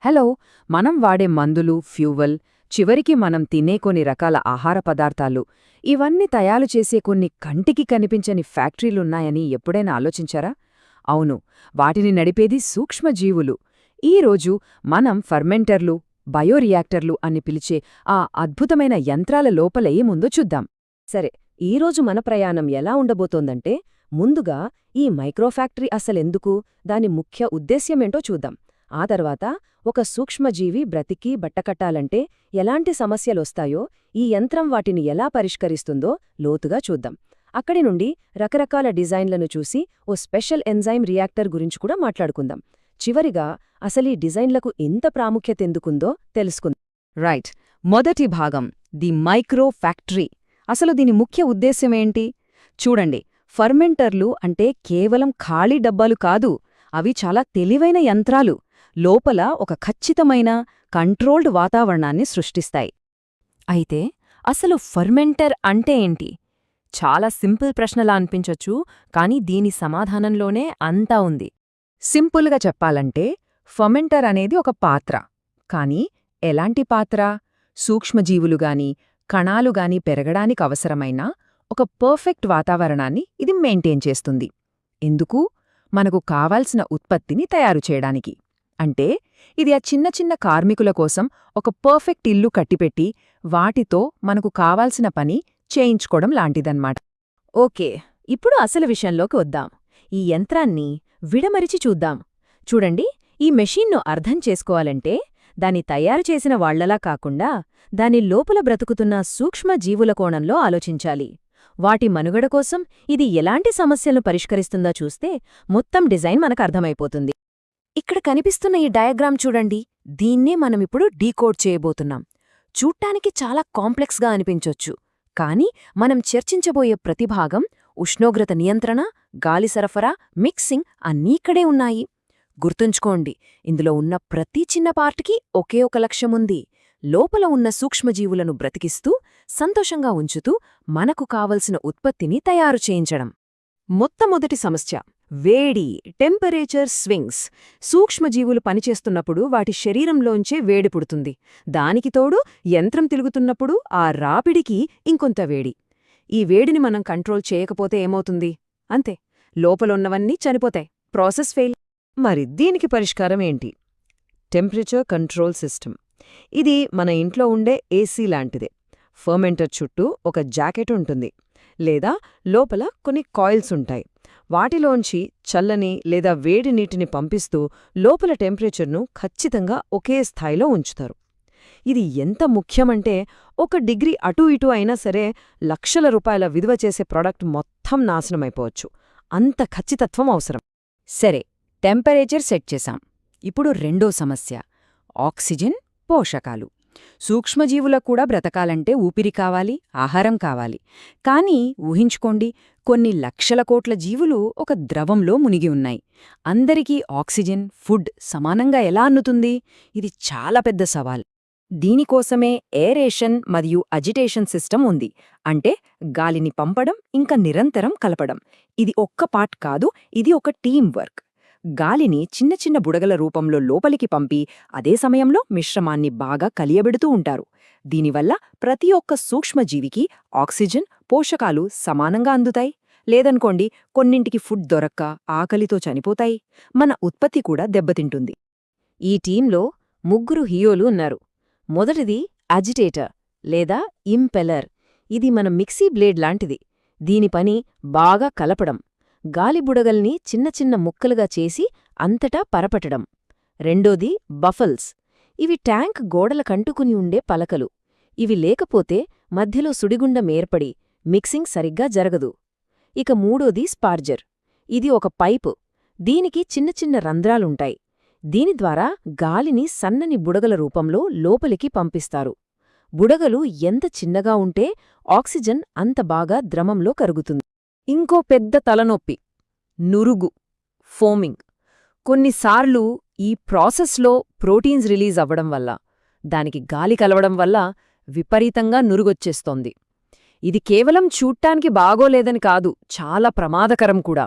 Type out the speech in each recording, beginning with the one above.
Hello. మనం వాడే మందులు, ఫ్యూవల్, చివరికి మనం తినే కొన్ని రకాల ఆహార పదార్థాలు, ఇవన్నీ తయారు చేసే కొన్ని కంటికి కనిపించని ఫ్యాక్టరీలున్నాయని ఎప్పుడైనా ఆలోచించారా? అవును, వాటిని నడిపేది సూక్ష్మజీవులు. ఈరోజు మనం ఫర్మెంటర్లు, బయోరియాక్టర్లు అని పిలిచే ఆ అద్భుతమైన యంత్రాల లోపల ఏముందో చూద్దాం. సరే, ఈరోజు మన ప్రయాణం ఎలా ఉండబోతోందంటే, ముందుగా ఈ మైక్రోఫ్యాక్టరీ అసలెందుకు, దాని ముఖ్య ఉద్దేశ్యమేంటో చూద్దాం. ఆ తర్వాత ఒక సూక్ష్మజీవి బ్రతికి బట్టకట్టాలంటే ఎలాంటి సమస్యలొస్తాయో, ఈ యంత్రం వాటిని ఎలా పరిష్కరిస్తుందో లోతుగా చూద్దాం. అక్కడి నుండి రకరకాల డిజైన్లను చూసి ఓ స్పెషల్ ఎంజైమ్ రియాక్టర్ గురించి కూడా మాట్లాడుకుందాం. చివరిగా అసలీ డిజైన్లకు ఎంత ప్రాముఖ్యతెందుకుందో తెలుసుకుందాం. రైట్. మొదటి భాగం, ది మైక్రో ఫ్యాక్టరీ. అసలు దీని ముఖ్య ఉద్దేశ్యమేంటి? చూడండి, ఫర్మెంటర్లు అంటే కేవలం ఖాళీ డబ్బాలు కాదు, అవి చాలా తెలివైన యంత్రాలు. లోపల ఒక ఖచ్చితమైన, కంట్రోల్డ్ వాతావరణాన్ని సృష్టిస్తాయి. అయితే అసలు ఫర్మెంటర్ అంటే ఏంటి? చాలా సింపుల్ ప్రశ్నలా అనిపించొచ్చు, కానీ దీని సమాధానంలోనే అంతా ఉంది. సింపుల్గా చెప్పాలంటే, ఫర్మెంటర్ అనేది ఒక పాత్ర. కానీ ఎలాంటి పాత్ర? సూక్ష్మజీవులుగాని, కణాలుగాని పెరగడానికి అవసరమైన ఒక పర్ఫెక్ట్ వాతావరణాన్ని ఇది మెయింటైన్ చేస్తుంది. ఎందుకు? మనకు కావాల్సిన ఉత్పత్తిని తయారు చేయడానికి. అంటే ఇది ఆ చిన్న చిన్న కార్మికుల కోసం ఒక పర్ఫెక్ట్ ఇల్లు కట్టిపెట్టి వాటితో మనకు కావాల్సిన పని చేయించుకోవడం లాంటిదన్నమాట. ఓకే, ఇప్పుడు అసలు విషయంలోకి వద్దాం. ఈ యంత్రాన్ని విడమరిచి చూద్దాం. చూడండి, ఈ మెషీన్ను అర్థం చేసుకోవాలంటే దాన్ని తయారు చేసిన వాళ్లలా కాకుండా దాని లోపల బ్రతుకుతున్న సూక్ష్మజీవుల కోణంలో ఆలోచించాలి. వాటి మనుగడ కోసం ఇది ఎలాంటి సమస్యలను పరిష్కరిస్తుందో చూస్తే మొత్తం డిజైన్ మనకర్థమైపోతుంది. ఇక్కడ కనిపిస్తున్న ఈ డయాగ్రామ్ చూడండి, దీన్నే మనమిప్పుడు డీకోడ్ చేయబోతున్నాం. చూడ్డానికి చాలా కాంప్లెక్స్గా అనిపించొచ్చు, కానీ మనం చర్చించబోయే ప్రతిభాగం, ఉష్ణోగ్రత నియంత్రణ, గాలి సరఫరా, మిక్సింగ్ అన్నీ ఇక్కడే ఉన్నాయి. గుర్తుంచుకోండి, ఇందులో ఉన్న ప్రతి చిన్న పార్ట్కి ఒకే ఒక లక్ష్యముంది: లోపల ఉన్న సూక్ష్మజీవులను బ్రతికిస్తూ, సంతోషంగా ఉంచుతూ మనకు కావలసిన ఉత్పత్తిని తయారు చేయించడం. మొట్టమొదటి సమస్య వేడి, టెంపరేచర్ స్వింగ్స్. సూక్ష్మజీవులు పనిచేస్తున్నప్పుడు వాటి శరీరంలోంచే వేడి పుడుతుంది. దానికి తోడు యంత్రం తిరుగుతున్నప్పుడు ఆ రాపిడికి ఇంకొంత వేడి. ఈ వేడిని మనం కంట్రోల్ చేయకపోతే ఏమవుతుంది? అంతే, లోపలున్నవన్నీ చనిపోతాయి. Process fail. మరి దీనికి పరిష్కారం ఏంటి? Temperature control system. ఇది మన ఇంట్లో ఉండే ఏసీ లాంటిదే. ఫర్మెంటర్ చుట్టూ ఒక జాకెట్ ఉంటుంది, లేదా లోపల కొన్ని కాయిల్స్ ఉంటాయి. వాటిలోంచి చల్లని లేదా వేడి నీటిని పంపిస్తూ లోపల టెంపరేచర్ను ఖచ్చితంగా ఒకే స్థాయిలో ఉంచుతారు. ఇది ఎంత ముఖ్యమంటే, 1 డిగ్రీ అటూ ఇటూ అయినా సరే లక్షల రూపాయల విలువ చేసే ప్రోడక్ట్ మొత్తం నాశనమైపోవచ్చు. అంత ఖచ్చితత్వం అవసరం. సరే, టెంపరేచర్ సెట్ చేశాం. ఇప్పుడు రెండో సమస్య, ఆక్సిజన్, పోషకాలు. సూక్ష్మజీవులకు కూడా బ్రతకాలంటే ఊపిరి కావాలి, ఆహారం కావాలి. కానీ ఊహించుకోండి, కొన్ని లక్షల కోట్ల జీవులు ఒక ద్రవంలో మునిగి ఉన్నాయి. అందరికీ ఆక్సిజన్, ఫుడ్ సమానంగా ఎలా అందుతుంది? ఇది చాలా పెద్ద సవాల్. దీనికోసమే ఏరేషన్ మరియు అజిటేషన్ సిస్టమ్ ఉంది. అంటే గాలిని పంపడం, ఇంకా నిరంతరం కలపడం. ఇది ఒక్క పార్ట్ కాదు, ఇది ఒక టీం వర్క్. గాలిని చిన్న చిన్న బుడగల రూపంలో లోపలికి పంపి అదే సమయంలో మిశ్రమాన్ని బాగా కలియబెడుతూ ఉంటారు. దీనివల్ల ప్రతి ఒక్క సూక్ష్మజీవికి ఆక్సిజన్, పోషకాలు సమానంగా అందుతాయి. లేదనుకోండి, కొన్నింటికి ఫుడ్ దొరక్క ఆకలితో చనిపోతాయి. మన ఉత్పత్తి కూడా దెబ్బతింటుంది. ఈ టీంలో 3 హీరోలు ఉన్నారు. మొదటిది అజిటేటర్ లేదా ఇంపెల్లర్. ఇది మన మిక్సీ బ్లేడ్ లాంటిది. దీని పని బాగా కలపడం, గాలి బుడగల్ని చిన్న చిన్న ముక్కలుగా చేసి అంతటా పరపటడం. రెండోది బఫల్స్. ఇవి ట్యాంక్ గోడల కంటుకుని ఉండే పలకలు. ఇవి లేకపోతే మధ్యలో సుడిగుండం ఏర్పడి మిక్సింగ్ సరిగ్గా జరగదు. ఇక మూడోది స్పార్జర్. ఇది ఒక పైపు. దీనికి చిన్న చిన్న రంధ్రాలుంటాయి. దీని ద్వారా గాలిని సన్నని బుడగల రూపంలో లోపలికి పంపిస్తారు. బుడగలు ఎంత చిన్నగా ఉంటే ఆక్సిజన్ అంత బాగా ద్రవంలో కరుగుతుంది. ఇంకో పెద్ద తలనొప్పి, నురుగు, ఫోమింగ్. కొన్నిసార్లు ఈ ప్రాసెస్లో ప్రోటీన్స్ రిలీజ్ అవ్వడం వల్ల, దానికి గాలి కలవడం వల్ల విపరీతంగా నురుగొచ్చేస్తోంది. ఇది కేవలం చూడ్డానికి బాగోలేదని కాదు, చాలా ప్రమాదకరం కూడా.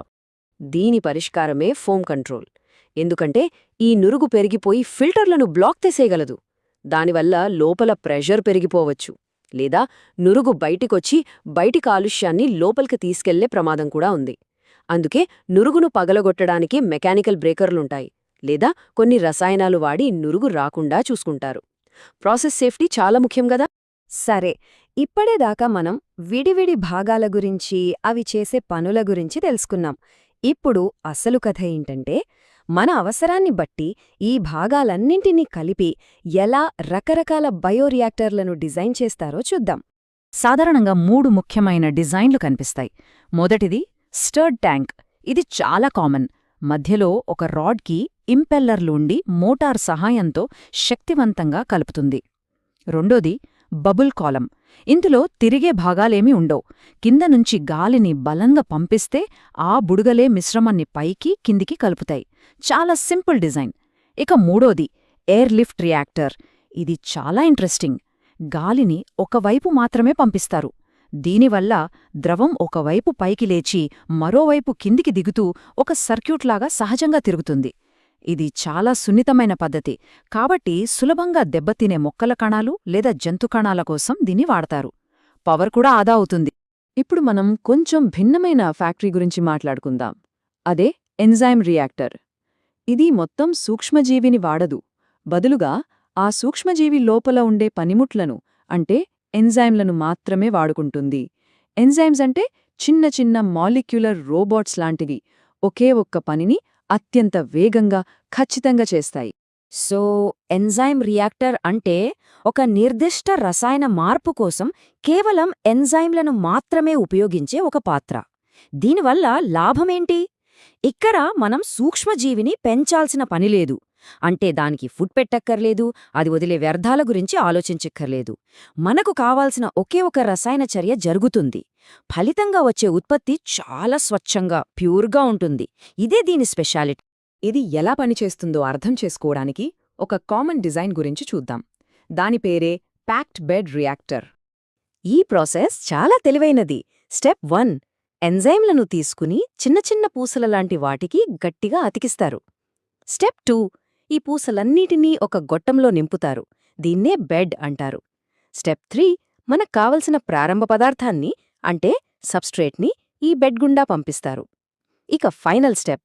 దీని పరిష్కారమే ఫోమ్ కంట్రోల్. ఎందుకంటే ఈ నురుగు పెరిగిపోయి ఫిల్టర్లను బ్లాక్ చేసేయగలదు. దానివల్ల లోపల ప్రెషర్ పెరిగిపోవచ్చు, లేదా నురుగు బయటికొచ్చి బయటి కాలుష్యాన్ని లోపలికి తీసుకెళ్లే ప్రమాదం కూడా ఉంది. అందుకే నురుగును పగలగొట్టడానికి మెకానికల్ బ్రేకర్లుంటాయి, లేదా కొన్ని రసాయనాలు వాడి నురుగు రాకుండా చూసుకుంటారు. ప్రాసెస్ సేఫ్టీ చాలా ముఖ్యం గదా. సరే, ఇప్పటిదాకా మనం విడివిడి భాగాల గురించి, అవి చేసే పనుల గురించి తెలుసుకున్నాం. ఇప్పుడు అసలు కథ ఏంటంటే, మన అవసరాన్ని బట్టి ఈ భాగాలన్నింటినీ కలిపి ఎలా రకరకాల బయోరియాక్టర్లను డిజైన్ చేస్తారో చూద్దాం. సాధారణంగా 3 ముఖ్యమైన డిజైన్లు కనిపిస్తాయి. మొదటిది స్టర్డ్ ట్యాంక్. ఇది చాలా కామన్. మధ్యలో ఒక రాడ్కి ఇంపెల్లర్లుండి మోటార్ సహాయంతో శక్తివంతంగా కలుపుతుంది. రెండోది బబుల్ కాలం. ఇందులో తిరిగే భాగాలేమీ ఉండవు. కింద నుంచి గాలిని బలంగా పంపిస్తే ఆ బుడగలే మిశ్రమాన్ని పైకి కిందికి కలుపుతాయి. చాలా సింపుల్ డిజైన్. ఇక మూడోది ఎయిర్ లిఫ్ట్ రియాక్టర్. ఇది చాలా ఇంట్రెస్టింగ్. గాలిని ఒకవైపు మాత్రమే పంపిస్తారు. దీనివల్ల ద్రవం ఒకవైపు పైకి లేచి మరోవైపు కిందికి దిగుతూ ఒక సర్క్యూట్లాగా సహజంగా తిరుగుతుంది. ఇది చాలా సున్నితమైన పద్ధతి, కాబట్టి సులభంగా దెబ్బతినే మొక్కల కణాలు లేదా జంతు కణాల కోసం దీన్ని వాడతారు. పవర్ కూడా ఆదా అవుతుంది. ఇప్పుడు మనం కొంచెం భిన్నమైన ఫ్యాక్టరీ గురించి మాట్లాడుకుందాం. అదే ఎంజైమ్ రియాక్టర్. ఇది మొత్తం సూక్ష్మజీవిని వాడదు. బదులుగా ఆ సూక్ష్మజీవి లోపల ఉండే పనిముట్లను, అంటే ఎంజైమ్లను మాత్రమే వాడుకుంటుంది. ఎంజైమ్స్ అంటే చిన్న చిన్న మాలిక్యులర్ రోబోట్స్ లాంటివి. ఒకే ఒక్క పనిని అత్యంత వేగంగా, ఖచ్చితంగా చేస్తాయి. సో ఎంజైమ్ రియాక్టర్ అంటే ఒక నిర్దిష్ట రసాయన మార్పు కోసం కేవలం ఎంజైమ్లను మాత్రమే ఉపయోగించే ఒక పాత్ర. దీనివల్ల లాభమేంటి? ఇక్కడ మనం సూక్ష్మజీవిని పెంచాల్సిన పనిలేదు. అంటే దానికి ఫుడ్ పెట్టక్కర్లేదు, అది వదిలే వ్యర్థాల గురించి ఆలోచించక్కర్లేదు. మనకు కావాల్సిన ఒకే ఒక రసాయన చర్య జరుగుతుంది. ఫలితంగా వచ్చే ఉత్పత్తి చాలా స్వచ్ఛంగా, ప్యూర్గా ఉంటుంది. ఇదే దీని స్పెషాలిటీ. ఇది ఎలా పనిచేస్తుందో అర్థం చేసుకోవడానికి ఒక కామన్ డిజైన్ గురించి చూద్దాం. దాని పేరే ప్యాక్డ్ బెడ్ రియాక్టర్. ఈ ప్రాసెస్ చాలా తెలివైనది. స్టెప్ 1, ఎంజైమ్లను తీసుకుని చిన్న చిన్న పూసలలాంటి వాటికి గట్టిగా అతికిస్తారు. స్టెప్ 2, ఈ పూసలన్నిటినీ ఒక గొట్టంలో నింపుతారు. దీన్నే బెడ్ అంటారు. స్టెప్ 3, మనకు కావలసిన ప్రారంభ పదార్థాన్ని, అంటే సబ్స్ట్రేట్ని ఈ బెడ్ గుండా పంపిస్తారు. ఇక ఫైనల్ స్టెప్,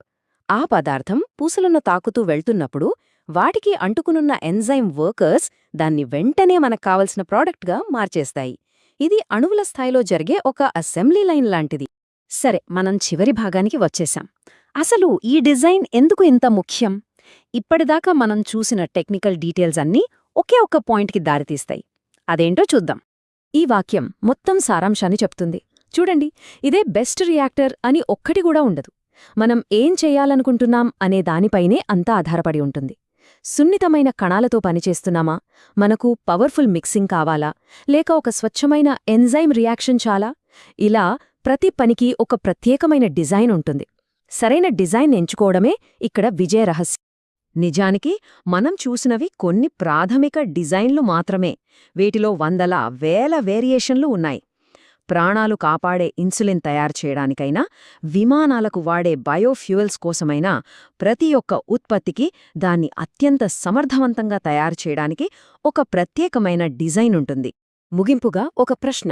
ఆ పదార్థం పూసలను తాకుతూ వెళ్తున్నప్పుడు వాటికి అంటుకునున్న ఎంజైమ్ వర్కర్స్ దాన్ని వెంటనే మనకు కావలసిన ప్రాడక్ట్గా మార్చేస్తాయి. ఇది అణువుల స్థాయిలో జరిగే ఒక అసెంబ్లీ లైన్ లాంటిది. సరే, మనం చివరి భాగానికి వచ్చేశాం. అసలు ఈ డిజైన్ ఎందుకు ఇంత ముఖ్యం? ఇప్పటిదాకా మనం చూసిన టెక్నికల్ డీటెయిల్స్ అన్నీ ఒకే ఒక్క పాయింట్కి దారితీస్తాయి. అదేంటో చూద్దాం. ఈ వాక్యం మొత్తం సారాంశాన్ని చెప్తుంది. చూడండి, ఇదే బెస్ట్ రియాక్టర్ అని ఒక్కటి కూడా ఉండదు. మనం ఏం చెయ్యాలనుకుంటున్నాం అనే దానిపైనే అంతా ఆధారపడి ఉంటుంది. సున్నితమైన కణాలతో పనిచేస్తున్నామా, మనకు పవర్ఫుల్ మిక్సింగ్ కావాలా, లేక ఒక స్వచ్ఛమైన ఎంజైమ్ రియాక్షన్ చాలా? ఇలా ప్రతి పనికి ఒక ప్రత్యేకమైన డిజైన్ ఉంటుంది. సరైన డిజైన్ ఎంచుకోవడమే ఇక్కడ విజయ రహస్యం. నిజానికి మనం చూసినవి కొన్ని ప్రాథమిక డిజైన్లు మాత్రమే. వీటిలో వందల, వేల వేరియేషన్లు ఉన్నాయి. ప్రాణాలు కాపాడే ఇన్సులిన్ తయారు చేయడానికైనా, విమానాలకు వాడే బయోఫ్యూయల్స్ కోసమైనా ప్రతి ఒక్క ఉత్పత్తికి దాన్ని అత్యంత సమర్థవంతంగా తయారు చేయడానికి ఒక ప్రత్యేకమైన డిజైన్ ఉంటుంది. ముగింపుగా ఒక ప్రశ్న.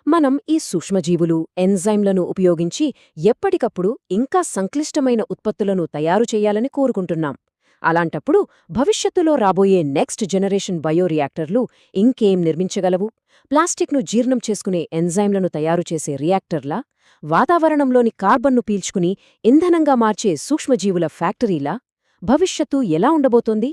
మనం ఈ సూక్ష్మజీవులు, ఎంజైమ్లను ఉపయోగించి ఎప్పటికప్పుడు ఇంకా సంక్లిష్టమైన ఉత్పత్తులను తయారు చేయాలని కోరుకుంటున్నాం. అలాంటప్పుడు భవిష్యత్తులో రాబోయే నెక్స్ట్ జనరేషన్ బయోరియాక్టర్లు ఇంకేం నిర్మించగలవు? ప్లాస్టిక్ను జీర్ణం చేసుకునే ఎంజైమ్లను తయారు చేసే రియాక్టర్లా? వాతావరణంలోని కార్బన్ను పీల్చుకుని ఇంధనంగా మార్చే సూక్ష్మజీవుల ఫ్యాక్టరీలా? భవిష్యత్తు ఎలా ఉండబోతోంది?